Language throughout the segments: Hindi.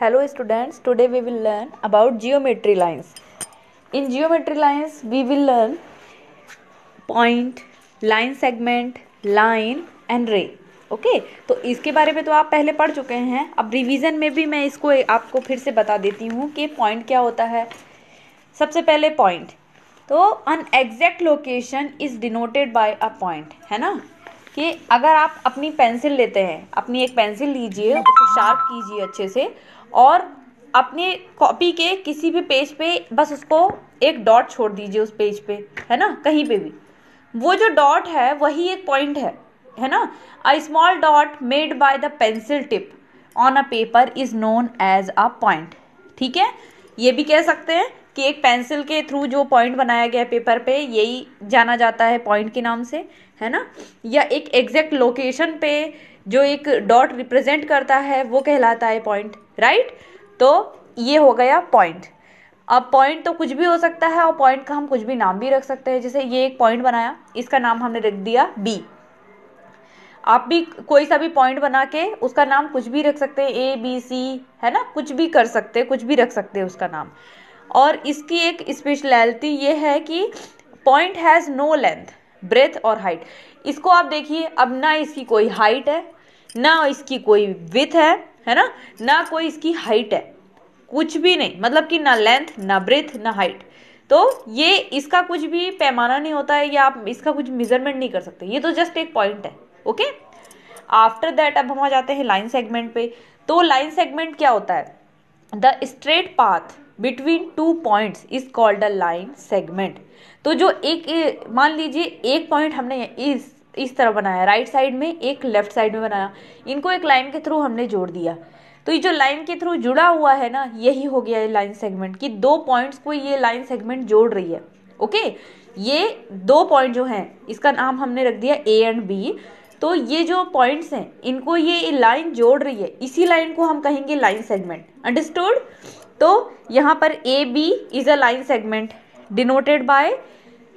Hello students, today we will learn about geometry lines. In geometry lines we will learn point, line segment, line and ray. Okay तो इसके बारे में तो आप पहले पढ़ चुके हैं. अब रिवीजन में भी मैं इसको आपको फिर से बता देती हूँ कि पॉइंट क्या होता है. सबसे पहले पॉइंट, तो an exact location is denoted by a point, है ना. कि अगर आप अपनी पेंसिल लेते हैं, अपनी एक पेंसिल लीजिए, उसको शार्प कीजिए अच्छे से और अपनी कॉपी के किसी भी पेज पे बस उसको एक डॉट छोड़ दीजिए उस पेज पे, है ना. कहीं पे भी वो जो डॉट है वही एक पॉइंट है ना. A small dot made by the pencil tip on a paper is known as a point. ठीक है, ये भी कह सकते हैं कि एक पेंसिल के थ्रू जो पॉइंट बनाया गया पेपर पे, यही जाना जाता है पॉइंट के नाम से, है ना. या एक एग्जैक्ट लोकेशन पे जो एक डॉट रिप्रेजेंट करता है वो कहलाता है पॉइंट, राइट. तो ये हो गया पॉइंट. अब पॉइंट तो कुछ भी हो सकता है और पॉइंट का हम कुछ भी नाम भी रख सकते हैं. जैसे ये एक पॉइंट बनाया, इसका नाम हमने रख दिया बी. आप भी कोई सा भी पॉइंट बना के उसका नाम कुछ भी रख सकते हैं, ए बी सी, है ना. कुछ भी कर सकते हैं, कुछ भी रख सकते हैं उसका नाम. और इसकी एक स्पेशलिटी ये है कि point has no length, breadth और हाइट. इसको आप देखिए, अब ना इसकी कोई हाइट है, ना इसकी कोई विड्थ है ना, ना कोई इसकी हाइट है, कुछ भी नहीं. मतलब कि ना लेंथ, ना ब्रेथ, ना हाइट. तो ये इसका कुछ भी पैमाना नहीं होता है, या आप इसका कुछ मेजरमेंट नहीं कर सकते. ये तो जस्ट एक पॉइंट है. ओके, आफ्टर दैट अब हम आ जाते हैं लाइन सेगमेंट पे. तो लाइन सेगमेंट क्या होता है? The straight path between two points is called a line segment. तो जो एक मान लीजिए एक पॉइंट हमने इस तरह बनाया, राइट साइड में, एक लेफ्ट साइड में बनाया, इनको एक लाइन के थ्रू हमने जोड़ दिया. तो ये जो लाइन के थ्रू जुड़ा हुआ है ना, यही हो गया है लाइन सेगमेंट. कि दो पॉइंट्स को ये लाइन सेगमेंट जोड़ रही है. ओके, ये दो पॉइंट जो हैं इसका नाम हमने रख दिया ए एंड बी. तो ये जो पॉइंट्स हैं इनको ये लाइन जोड़ रही है, इसी लाइन को हम कहेंगे लाइन सेगमेंट. अंडरस्टूड. तो यहाँ पर A B is a line segment denoted by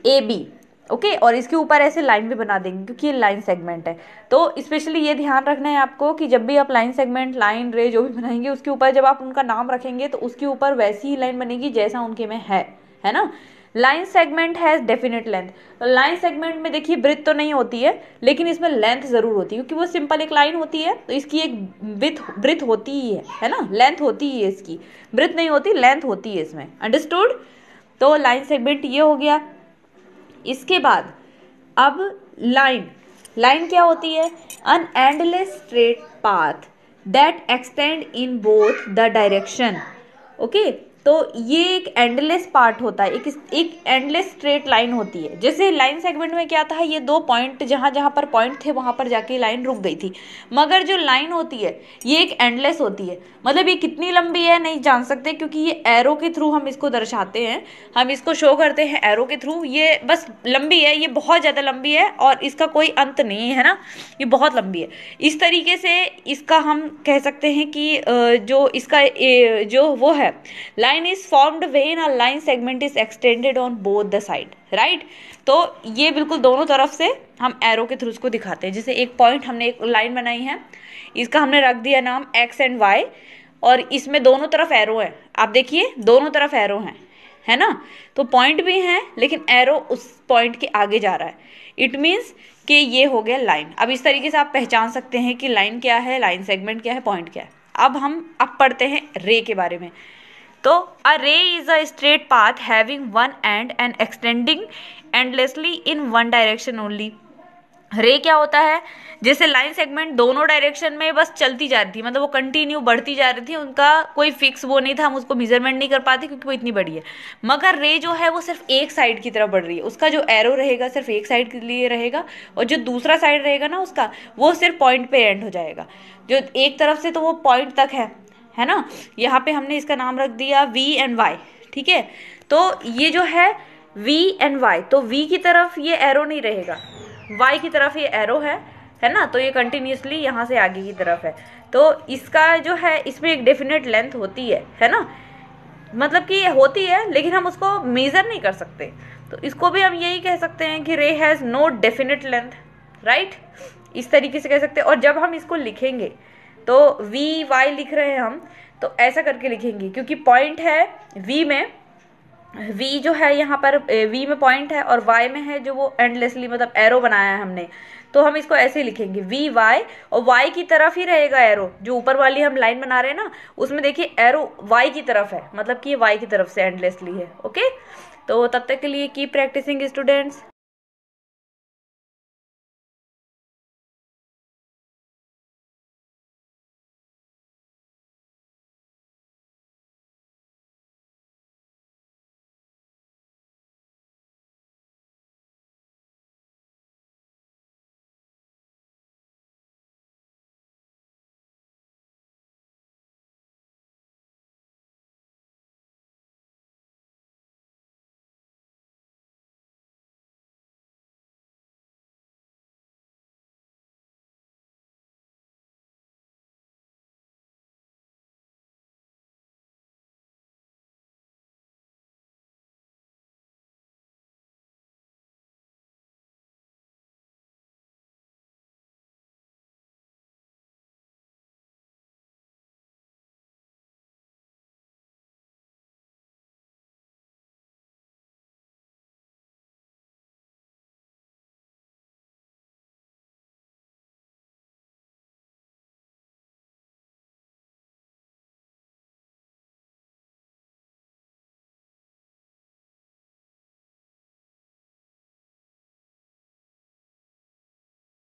A B. Okay, और इसके ऊपर ऐसे लाइन भी बना देंगे क्योंकि ये लाइन सेगमेंट है. तो स्पेशली ये ध्यान रखना है आपको कि जब भी आप लाइन सेगमेंट, लाइन, रे जो भी बनाएंगे, उसके ऊपर जब आप उनका नाम रखेंगे तो उसके ऊपर वैसी ही लाइन बनेगी जैसा उनके में है ना. Line segment has definite length. Line segment में देखिए ब्रेथ तो नहीं होती है, लेकिन इसमें लेंथ जरूर होती है क्योंकि वो सिंपल एक लाइन होती है. तो इसकी एक ब्रेथ होती ही है ना, लेंथ होती ही है इसकी. ब्रेथ नहीं होती, लेंथ होती है इसमें. अंडरस्टूड. तो लाइन सेगमेंट ये हो गया. इसके बाद अब लाइन क्या होती है? An endless straight path that extend in both the direction. Okay, तो ये एक एंडलेस पार्ट होता है, एक एंडलेस स्ट्रेट लाइन होती है. जैसे लाइन सेगमेंट में क्या था, ये दो पॉइंट जहाँ पर पॉइंट थे वहाँ पर जाके लाइन रुक गई थी. मगर जो लाइन होती है ये एक एंडलेस होती है. मतलब ये कितनी लंबी है नहीं जान सकते, क्योंकि ये एरो के थ्रू हम इसको दर्शाते हैं, हम इसको शो करते हैं एरो के थ्रू. ये बस लंबी है, ये बहुत ज़्यादा लंबी है और इसका कोई अंत नहीं है ना, ये बहुत लंबी है. इस तरीके से इसका हम कह सकते हैं कि जो इसका जो वो है, line is formed when a line segment is extended on both the side, right. तो ये बिल्कुल दोनों तरफ से हम एरो के थ्रू उसको दिखाते हैं. जैसे एक पॉइंट हमने एक लाइन बनाई है, इसका हमने रख दिया नाम x एंड y, और इसमें दोनों तरफ एरो है. आप देखिए दोनों तरफ एरो हैं, है ना. तो पॉइंट भी है लेकिन एरो उस पॉइंट के आगे जा रहा है. इट मीन्स कि ये हो गया लाइन. अब इस तरीके से आप पहचान सकते हैं कि लाइन क्या है, लाइन सेगमेंट क्या है, पॉइंट क्या है. अब पढ़ते हैं रे के बारे में. तो a ray is a straight path having one end and extending endlessly in one direction only. Ray क्या होता है? जैसे लाइन सेगमेंट दोनों डायरेक्शन में बस चलती जा रही थी, मतलब वो कंटिन्यू बढ़ती जा रही थी, उनका कोई फिक्स वो नहीं था, हम उसको मेजरमेंट नहीं कर पाते क्योंकि वो इतनी बड़ी है. मगर रे जो है वो सिर्फ एक साइड की तरफ बढ़ रही है. उसका जो एरो रहेगा सिर्फ एक साइड के लिए रहेगा, और जो दूसरा साइड रहेगा ना उसका, वो सिर्फ पॉइंट पे एंड हो जाएगा. जो एक तरफ से तो वो पॉइंट तक है ना. यहाँ पे हमने इसका नाम रख दिया v एंड y. ठीक है, तो ये जो है v एंड y, तो v की तरफ ये एरो नहीं रहेगा, y की तरफ ये एरो है ना. तो ये कंटिन्यूसली यहाँ से आगे की तरफ है. तो इसका जो है इसमें एक डेफिनेट लेंथ होती है ना. मतलब कि ये होती है लेकिन हम उसको मेजर नहीं कर सकते. तो इसको भी हम यही कह सकते हैं कि ray has no definite length, right. इस तरीके से कह सकते हैं. और जब हम इसको लिखेंगे तो वी वाई लिख रहे हैं हम, तो ऐसा करके लिखेंगे, क्योंकि पॉइंट है वी में, वी जो है यहाँ पर वी में पॉइंट है और वाई में है जो वो एंडलेसली मतलब एरो बनाया है हमने, तो हम इसको ऐसे ही लिखेंगे वी वाई, और वाई की तरफ ही रहेगा एरो, जो ऊपर वाली हम लाइन बना रहे हैं ना उसमें देखिए एरो वाई की तरफ है, मतलब कि ये वाई की तरफ से एंडलेसली है। ओके, तो तब तक के लिए कीप प्रैक्टिसिंग स्टूडेंट्स।